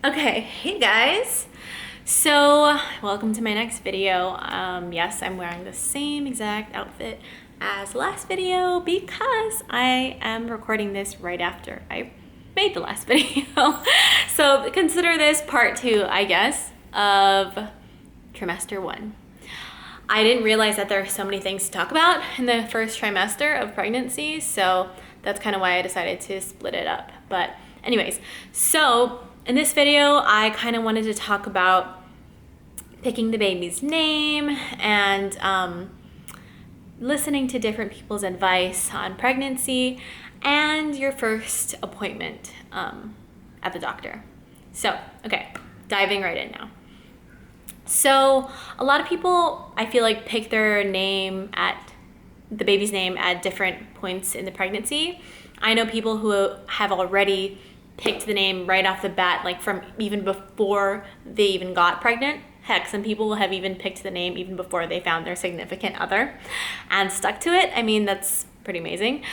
Okay, hey guys. So, welcome to my next video. Yes, I'm wearing the same exact outfit as the last video because I am recording this right after I made the last video. So, consider this part 2, I guess, of trimester 1. I didn't realize that there are so many things to talk about in the first trimester of pregnancy, so that's kind of why I decided to split it up. But anyways, so in this video, I kind of wanted to talk about picking the baby's name and listening to different people's advice on pregnancy and your first appointment at the doctor. So, okay, diving right in now. So a lot of people, I feel like, pick their name the baby's name at different points in the pregnancy. I know people who have already picked the name right off the bat, like from even before they even got pregnant. Heck, some people have even picked the name even before they found their significant other and stuck to it. I mean, that's pretty amazing.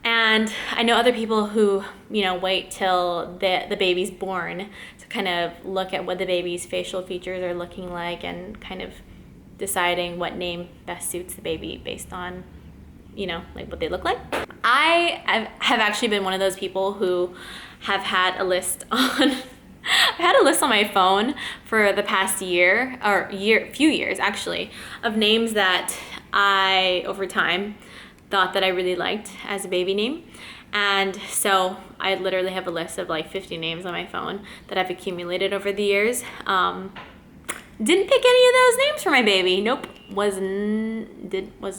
And I know other people who, wait till the baby's born to kind of look at what the baby's facial features are looking like and kind of deciding what name best suits the baby based on, like what they look like. I have actually been one of those people who have had a list on I've had a list on my phone for the past few years actually, of names that I, over time, thought that I really liked as a baby name. And so I literally have a list of like 50 names on my phone that I've accumulated over the years. Didn't pick any of those names for my baby. Nope, was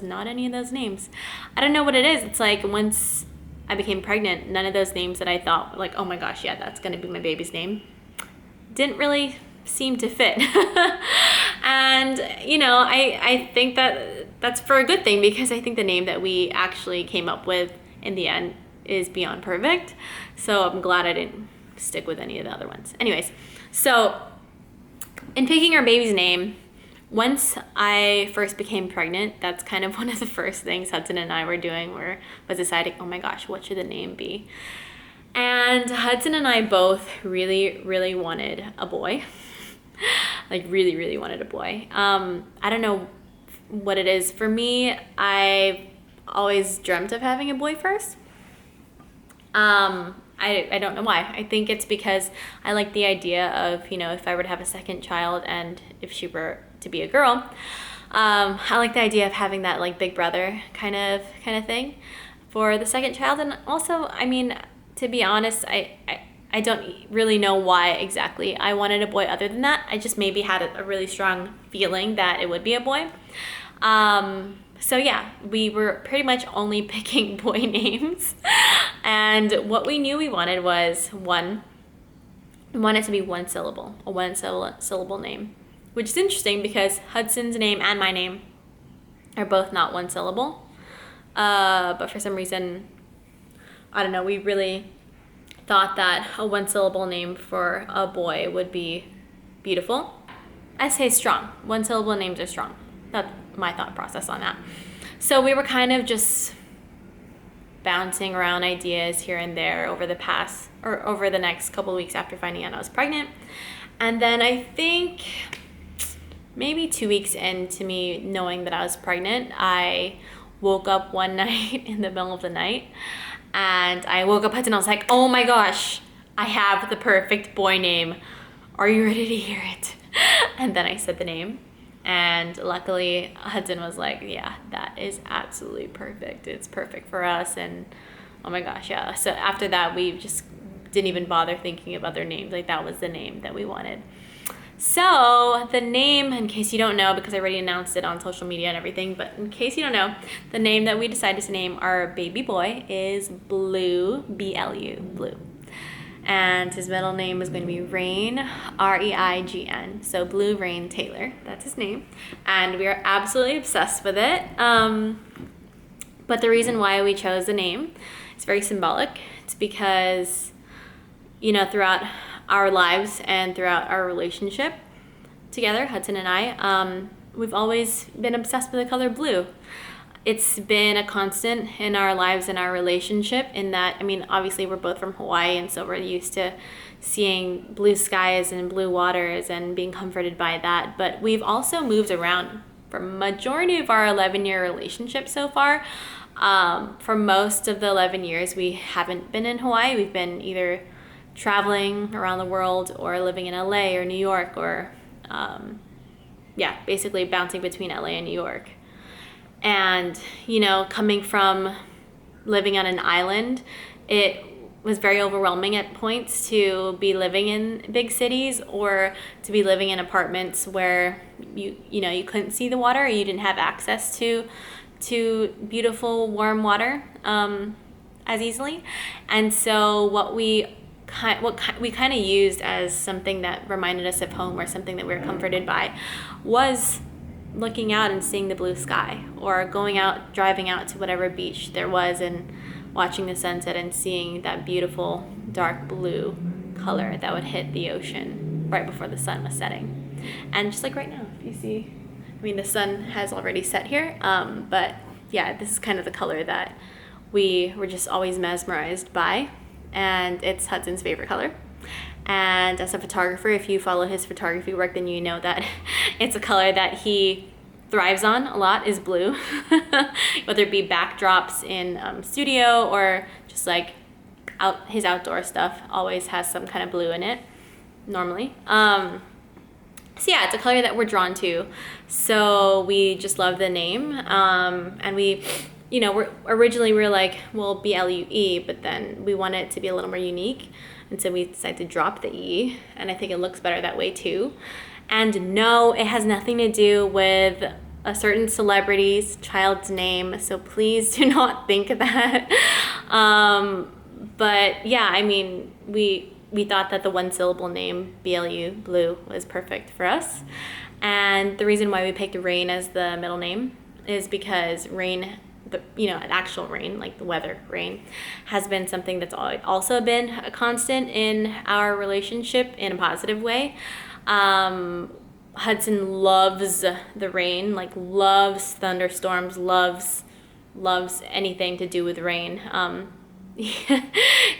not any of those names. I don't know what it is. It's like once I became pregnant, none of those names that I thought like, oh my gosh, yeah, that's gonna be my baby's name, didn't really seem to fit. And I think that's for a good thing, because I think the name that we actually came up with in the end is beyond perfect. So I'm glad I didn't stick with any of the other ones. Anyways, so in picking our baby's name, once I first became pregnant, that's kind of one of the first things Hudson and I were doing, was deciding, oh my gosh, what should the name be? And Hudson and I both really, really wanted a boy. Like really, really wanted a boy. I don't know what it is. For me, I've always dreamt of having a boy first. I don't know why. I think it's because I like the idea of, if I were to have a second child and if she were to be a girl, I like the idea of having that like big brother kind of thing for the second child. And also, I mean, to be honest, I don't really know why exactly I wanted a boy other than that. I just maybe had a really strong feeling that it would be a boy. So yeah, we were pretty much only picking boy names. And what we knew we wanted was we wanted it to be one syllable, a one-syllable name. Which is interesting because Hudson's name and my name are both not one syllable. But for some reason, I don't know, we really thought that a one-syllable name for a boy would be beautiful. I say strong. One-syllable names are strong. That's my thought process on that. So we were kind of just bouncing around ideas here and there over the next couple of weeks after finding out I was pregnant. And then I think maybe 2 weeks into me knowing that I was pregnant, I woke up one night in the middle of the night, and I woke up and I was like, oh my gosh, I have the perfect boy name. Are you ready to hear it? And then I said the name, and luckily Hudson was like, yeah, that is absolutely perfect. It's perfect for us. And oh my gosh, yeah. So after that, we just didn't even bother thinking of other names. Like, that was the name that we wanted. So the name, in case you don't know, because I already announced it on social media and everything, but in case you don't know, the name that we decided to name our baby boy is Blue, B-L-U, Blue. And his middle name is going to be Rain, R-E-I-G-N. So Blue Rain Taylor, that's his name. And we are absolutely obsessed with it. But the reason why we chose the name is very symbolic. It's because, throughout our lives and throughout our relationship together, Hudson and I, we've always been obsessed with the color blue. It's been a constant in our lives and our relationship, in that, I mean, obviously we're both from Hawaii, and so we're used to seeing blue skies and blue waters and being comforted by that. But we've also moved around for majority of our 11-year relationship so far. For most of the 11 years, we haven't been in Hawaii. We've been either traveling around the world or living in LA or New York, or basically bouncing between LA and New York. And, you know, coming from living on an island, it was very overwhelming at points to be living in big cities or to be living in apartments where you couldn't see the water, or you didn't have access to beautiful warm water as easily. And so what we kind of used as something that reminded us of home, or something that we were comforted by, was looking out and seeing the blue sky, or going out, driving out to whatever beach there was and watching the sunset and seeing that beautiful dark blue color that would hit the ocean right before the sun was setting. And just like right now, if you see, I mean, the sun has already set here, but yeah, this is kind of the color that we were just always mesmerized by, and it's Hudson's favorite color. And as a photographer, if you follow his photography work, then you know that it's a color that he thrives on a lot, is blue. Whether it be backdrops in studio or just like his outdoor stuff, always has some kind of blue in it, normally. So yeah, it's a color that we're drawn to. So we just love the name. And we, you know, originally we were like, well, BLUE, but then we want it to be a little more unique. And so we decided to drop the E, and I think it looks better that way too. And no, it has nothing to do with a certain celebrity's child's name, so please do not think that. But yeah, I mean, we thought that the one-syllable name, BLU, blue, was perfect for us. And the reason why we picked Rain as the middle name is because rain, an actual rain, like the weather rain, has been something that's also been a constant in our relationship in a positive way. Hudson loves the rain, like loves thunderstorms, loves anything to do with rain.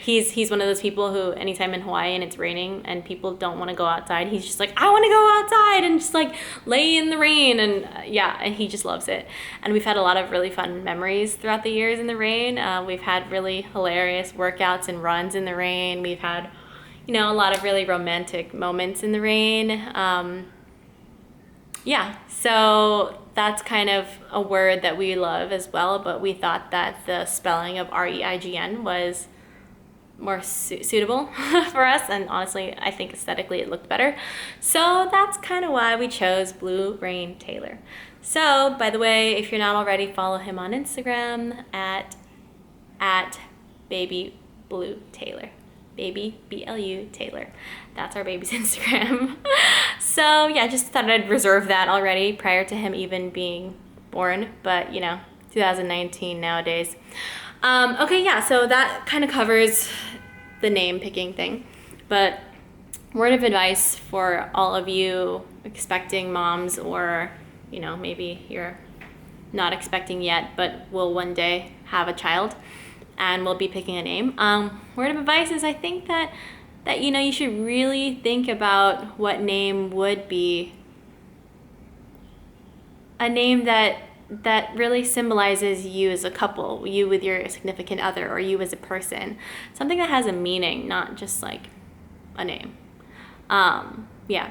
He's one of those people who, anytime in Hawaii and it's raining and people don't want to go outside, he's just like, I want to go outside and just like lay in the rain. And and he just loves it. And we've had a lot of really fun memories throughout the years in the rain. We've had really hilarious workouts and runs in the rain. We've had, a lot of really romantic moments in the rain. So that's kind of a word that we love as well, but we thought that the spelling of REIGN was more suitable for us, and honestly, I think aesthetically it looked better. So that's kind of why we chose Blue Rain Taylor. So, by the way, if you're not already, follow him on Instagram at Baby Blue Taylor. Baby BLU Taylor. That's our baby's Instagram. So yeah, just thought I'd reserve that already prior to him even being born, but 2019 nowadays. So that kind of covers the name picking thing, but word of advice for all of you expecting moms, or maybe you're not expecting yet but will one day have a child and we'll be picking a name. Word of advice is, I think that you should really think about what name would be a name that really symbolizes you as a couple, you with your significant other, or you as a person. Something that has a meaning, not just like a name.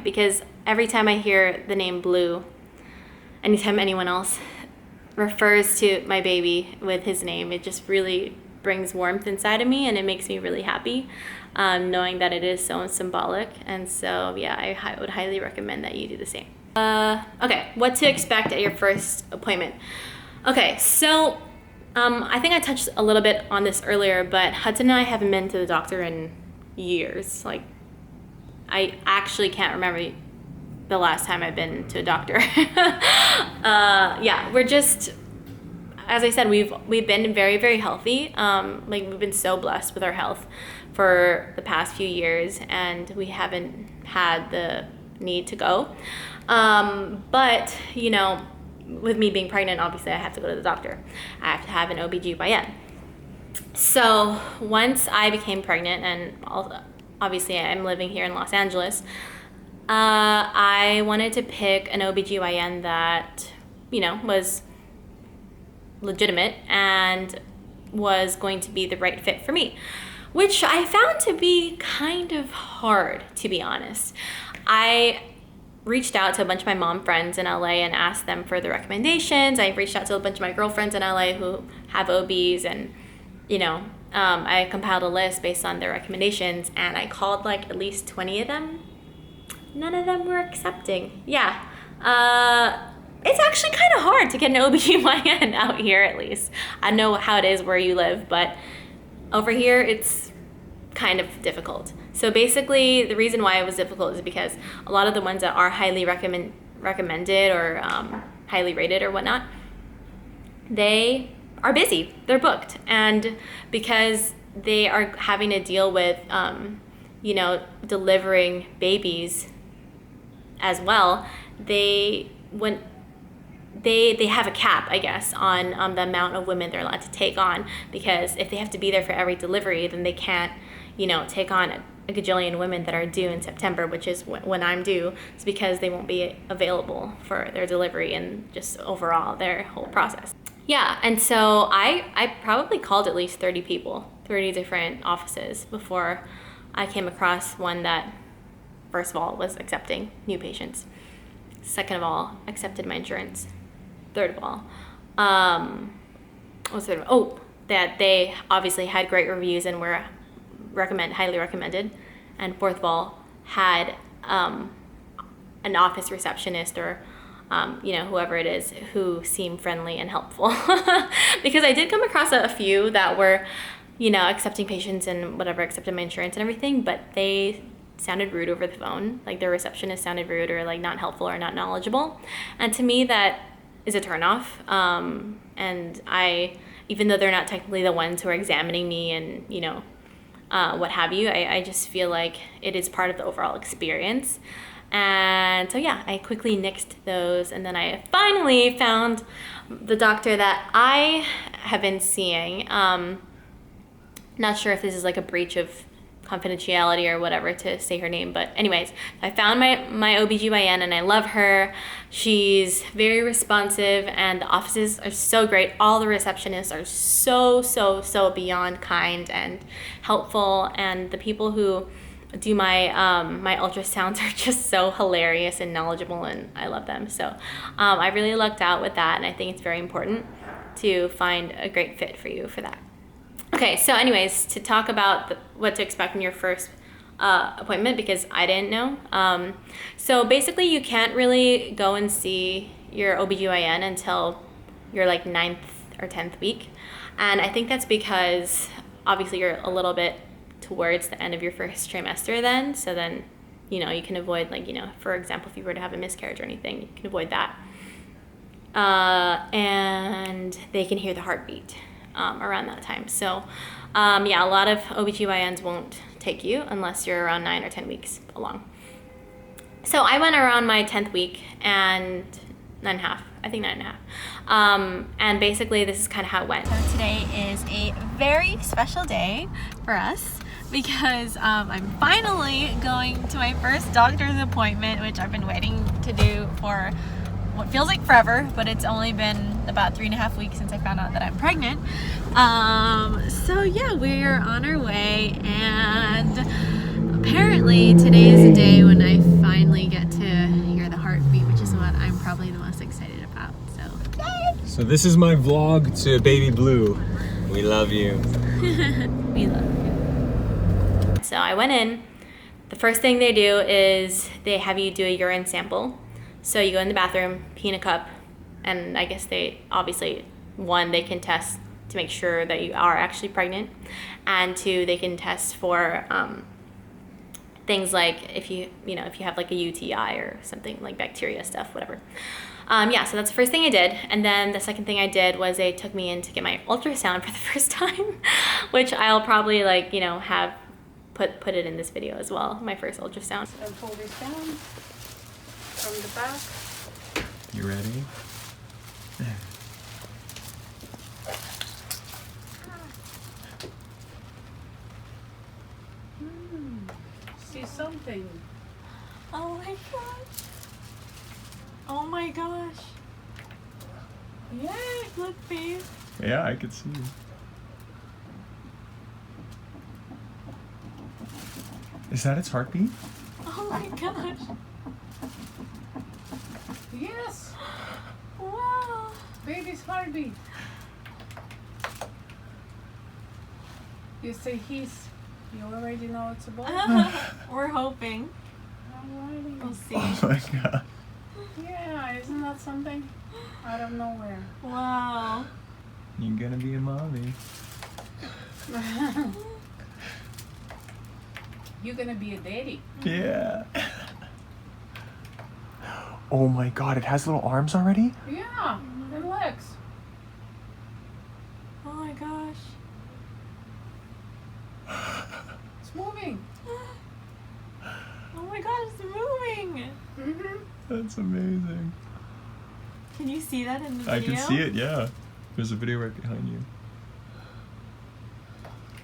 Because every time I hear the name Blue, anytime anyone else refers to my baby with his name, it just really brings warmth inside of me, and it makes me really happy, knowing that it is so symbolic. And so I would highly recommend that you do the same. Okay, what to expect at your first appointment. Okay, so I think I touched a little bit on this earlier, but Hudson and I haven't been to the doctor in years. Like, I actually can't remember the last time I've been to a doctor. We're just, as I said, we've been very, very healthy. We've been so blessed with our health for the past few years, and we haven't had the need to go. But with me being pregnant, obviously I have to go to the doctor. I have to have an OBGYN. So once I became pregnant, and obviously I'm living here in Los Angeles, I wanted to pick an OBGYN that, you know, was legitimate and was going to be the right fit for me, which I found to be kind of hard, to be honest. I reached out to a bunch of my mom friends in LA and asked them for the recommendations. I reached out to a bunch of my girlfriends in LA who have OBs, and, you know, I compiled a list based on their recommendations, and I called like at least 20 of them. None of them were accepting. Yeah. It's actually kind of hard to get an OBGYN out here, at least. I know how it is where you live, but over here it's kind of difficult. So basically, the reason why it was difficult is because a lot of the ones that are highly recommended or highly rated or whatnot, they are busy. They're booked. And because they are having to deal with, you know, delivering babies as well, they have a cap, I guess, on the amount of women they're allowed to take on, because if they have to be there for every delivery, then they can't, you know, take on a gajillion women that are due in September, which is when I'm due. It's because they won't be available for their delivery and just overall their whole process. Yeah, and so I probably called at least 30 people, 30 different offices before I came across one that, first of all, was accepting new patients. Second of all, accepted my insurance. Third of all, that they obviously had great reviews and were highly recommended. And fourth of all, had an office receptionist or you know, whoever it is who seemed friendly and helpful. Because I did come across a few that were, you know, accepting patients and whatever, accepted my insurance and everything, but they sounded rude over the phone. Like their receptionist sounded rude or like not helpful or not knowledgeable. And to me, that is a turnoff. And even though they're not technically the ones who are examining me and, you know, what have you, I just feel like it is part of the overall experience. And so yeah, I quickly nixed those, and then I finally found the doctor that I have been seeing. Not sure if this is like a breach of confidentiality or whatever to say her name, but anyways, I found my OBGYN and I love her. She's very responsive and the offices are so great. All the receptionists are so beyond kind and helpful, and the people who do my my ultrasounds are just so hilarious and knowledgeable, and I love them. So I really lucked out with that, and I think it's very important to find a great fit for you for that. Okay, so anyways, to talk about what to expect in your first appointment, because I didn't know. So basically, you can't really go and see your OBGYN until your like 9th or 10th week. And I think that's because obviously you're a little bit towards the end of your first trimester then. So then, you know, you can avoid, like, you know, for example, if you were to have a miscarriage or anything, you can avoid that. And they can hear the heartbeat around that time. So yeah, a lot of OBGYNs won't take you unless you're around 9 or 10 weeks along. So I went around my 10th week and 9.5, I think 9.5. And basically this is kind of how it went. So today is a very special day for us because I'm finally going to my first doctor's appointment, which I've been waiting to do for what feels like forever, but it's only been about 3.5 weeks since I found out that I'm pregnant. So yeah, we're on our way, and apparently today is the day when I finally get to hear the heartbeat, which is what I'm probably the most excited about. So yay! So this is my vlog to baby Blue. We love you. We love you. So I went in. The first thing they do is they have you do a urine sample. So you go in the bathroom, pee in a cup, and I guess they obviously, one, they can test to make sure that you are actually pregnant, and two, they can test for things like if you have like a UTI or something like bacteria stuff, whatever. Yeah, so that's the first thing I did. And then the second thing I did was they took me in to get my ultrasound for the first time, which I'll probably like, you know, have put it in this video as well, my first ultrasound. So pull this down from the back. You ready? something. Oh my gosh. Oh my gosh. Yay, look, babe. Yeah, I could see. Is that its heartbeat? Oh my gosh. Yes, Wow. baby's heartbeat. You say he's. You already know it's a boy. We're hoping. Alrighty. We'll see. Oh my god. Yeah, isn't that something? Out of nowhere. Wow. You're gonna be a mommy. You're gonna be a daddy. Yeah. Oh my god, it has little arms already? Yeah, and legs. Oh my gosh. It's moving. Oh my gosh, it's moving. Mm-hmm. That's amazing. Can you see that in the I video? can see it, yeah. There's a video right behind you.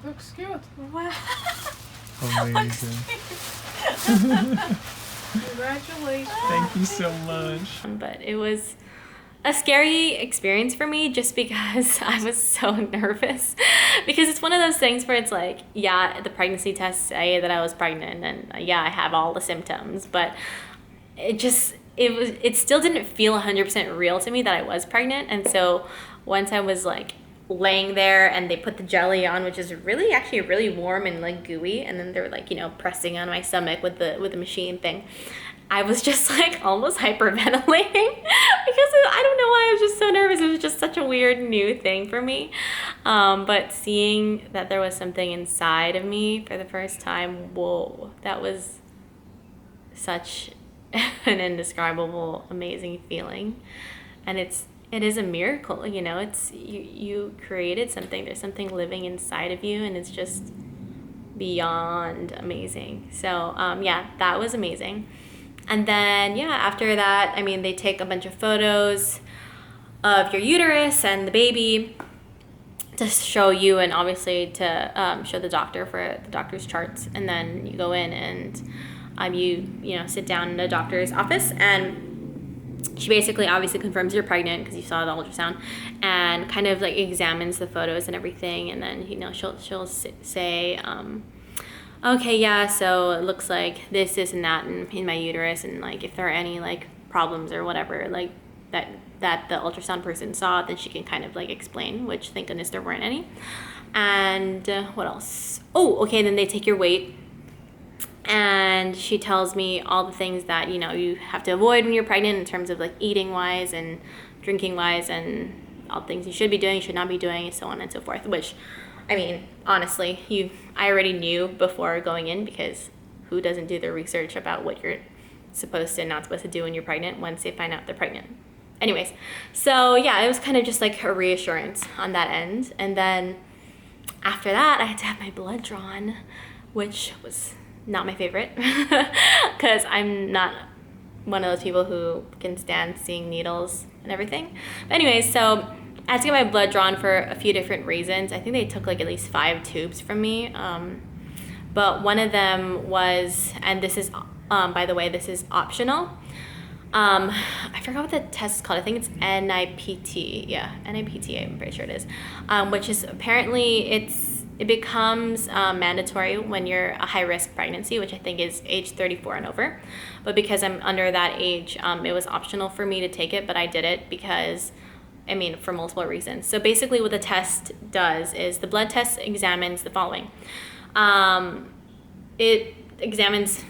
Looks cute. Wow. Amazing. Congratulations. Thank you so much. But it was a scary experience for me just because I was so nervous. Because it's one of those things where it's like, yeah, the pregnancy tests say that I was pregnant and yeah, I have all the symptoms, but it still didn't feel 100% real to me that I was pregnant. And so once I was like laying there and they put the jelly on, which is actually really warm and like gooey, and then they were like, you know, pressing on my stomach with the machine thing, I was just like almost hyperventilating because I don't know why I was just so nervous. It was just such a weird new thing for me. But seeing that there was something inside of me for the first time, whoa, that was such an indescribable, amazing feeling. And it is a miracle, you know. It's you created something. There's something living inside of you, and it's just beyond amazing. So yeah, that was amazing. And then yeah, after that, I mean, they take a bunch of photos of your uterus and the baby to show you, and obviously to show the doctor for the doctor's charts. And then you go in and you know, sit down in the doctor's office, and she basically obviously confirms you're pregnant because you saw the ultrasound, and kind of like examines the photos and everything. And then, you know, she'll say, okay, yeah, so it looks like this and that in my uterus, and like if there are any like problems or whatever like that the ultrasound person saw, then she can kind of like explain, which thank goodness there weren't any. And what else? Oh, okay, then they take your weight, and she tells me all the things that, you know, you have to avoid when you're pregnant in terms of like eating wise and drinking wise, and all the things you should be doing, should not be doing, and so on and so forth. Which, I mean, honestly, I already knew before going in, because who doesn't do their research about what you're supposed to and not supposed to do when you're pregnant once they find out they're pregnant? Anyways, so yeah, it was kind of just like a reassurance on that end. And then after that, I had to have my blood drawn, which was not my favorite because I'm not one of those people who can stand seeing needles and everything. But anyways, so I had to get my blood drawn for a few different reasons. I think they took like at least 5 tubes from me. But one of them was, and this is, by the way, this is optional. I forgot what the test is called. I think it's NIPT. Yeah, NIPT, I'm pretty sure it is. Which is apparently it becomes mandatory when you're a high-risk pregnancy, which I think is age 34 and over. But because I'm under that age, it was optional for me to take it, but I did it because, I mean, for multiple reasons. So basically what the test does is the blood test examines the following. It examines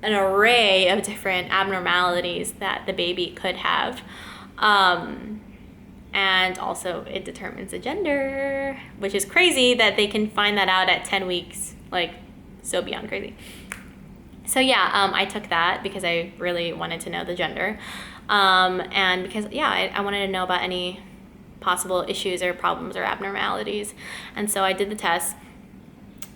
an array of different abnormalities that the baby could have. And also it determines the gender, which is crazy that they can find that out at 10 weeks, like so beyond crazy. So yeah, I took that because I really wanted to know the gender. And because, yeah, I wanted to know about any possible issues or problems or abnormalities. And so I did the test,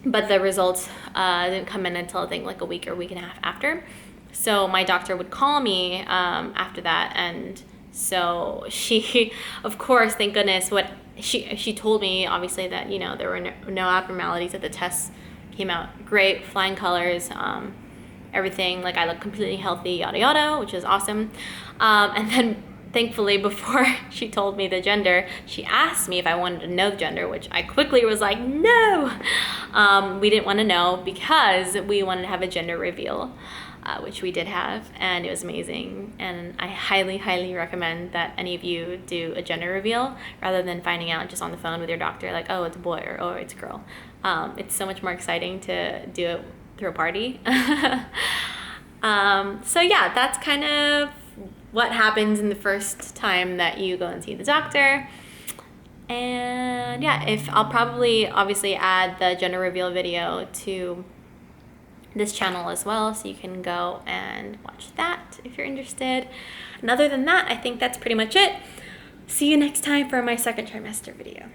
but the results didn't come in until I think like a week or week and a half after. So my doctor would call me after that, and so she, of course, thank goodness, what she told me, obviously, that, you know, there were no abnormalities, that the tests came out great, flying colors. everything, like I look completely healthy, yada yada, which is awesome. And then thankfully, before she told me the gender, she asked me if I wanted to know the gender, which I quickly was like, no. We didn't want to know because we wanted to have a gender reveal, which we did have, and it was amazing. And I highly, highly recommend that any of you do a gender reveal rather than finding out just on the phone with your doctor, like, oh, it's a boy, or oh, it's a girl. It's so much more exciting to do it through a party. So yeah, that's kind of what happens in the first time that you go and see the doctor. And yeah, I'll probably obviously add the gender reveal video to this channel as well, so you can go and watch that if you're interested. And other than that, I think that's pretty much it. See you next time for my second trimester video.